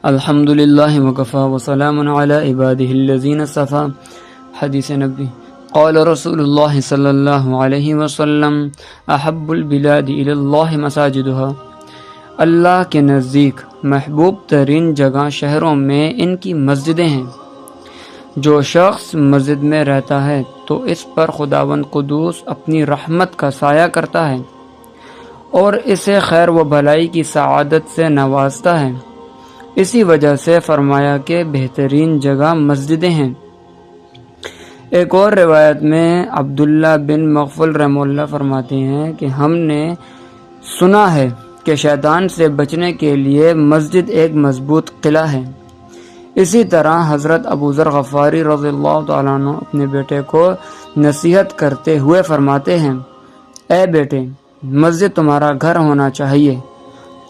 الحمدللہ وکفا وسلام علی عبادہ الذین اصطفی۔ حدیث نبی قال رسول اللہ صلی اللہ علیہ وسلم احب البلاد الی اللہ مساجدها۔ اللہ کے نزدیک محبوب ترین جگہ شہروں میں ان کی مسجدیں ہیں۔ جو شخص مسجد میں رہتا ہے تو اس پر خداوند قدوس اپنی رحمت کا سایہ کرتا ہے اور اسے خیر و بھلائی کی سعادت سے نوازتا ہے۔ اسی وجہ سے فرمایا کہ بہترین جگہ مسجدیں ہیں۔ ایک اور روایت میں عبداللہ بن مغفل رحمہ اللہ فرماتے ہیں کہ ہم نے سنا ہے کہ شیطان سے بچنے کے لیے مسجد ایک مضبوط قلعہ ہے۔ اسی طرح حضرت ابو ذر غفاری رضی اللہ تعالیٰ عنہ اپنے بیٹے کو نصیحت کرتے ہوئے فرماتے ہیں، اے بیٹے، مسجد تمہارا گھر ہونا چاہیے،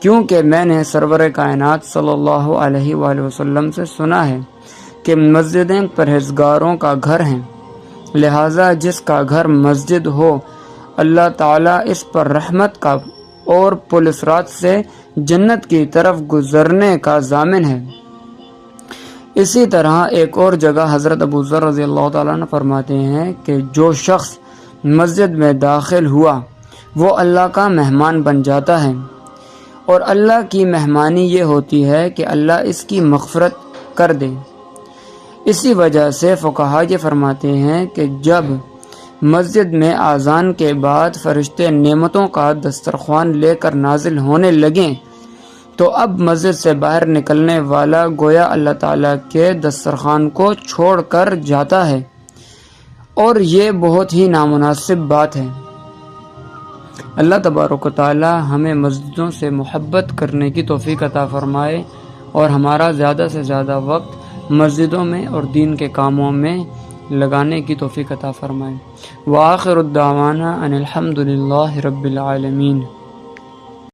کیونکہ میں نے سرور کائنات صلی اللہ علیہ وآلہ وسلم سے سنا ہے کہ مسجدیں پرہیزگاروں کا گھر ہیں، لہٰذا جس کا گھر مسجد ہو اللہ تعالیٰ اس پر رحمت کا اور پل صراط سے جنت کی طرف گزرنے کا ضامن ہے۔ اسی طرح ایک اور جگہ حضرت ابو ذر رضی اللہ تعالیٰ عنہ فرماتے ہیں کہ جو شخص مسجد میں داخل ہوا وہ اللہ کا مہمان بن جاتا ہے، اور اللہ کی مہمانی یہ ہوتی ہے کہ اللہ اس کی مغفرت کر دے۔ اسی وجہ سے فقہا یہ فرماتے ہیں کہ جب مسجد میں اذان کے بعد فرشتے نعمتوں کا دسترخوان لے کر نازل ہونے لگیں تو اب مسجد سے باہر نکلنے والا گویا اللہ تعالیٰ کے دسترخوان کو چھوڑ کر جاتا ہے، اور یہ بہت ہی نامناسب بات ہے۔ اللہ تبارک و تعالی ہمیں مسجدوں سے محبت کرنے کی توفیق عطا فرمائے اور ہمارا زیادہ سے زیادہ وقت مسجدوں میں اور دین کے کاموں میں لگانے کی توفیق عطا فرمائے۔ وآخر الدعوانا ان الحمد للہ رب العالمین۔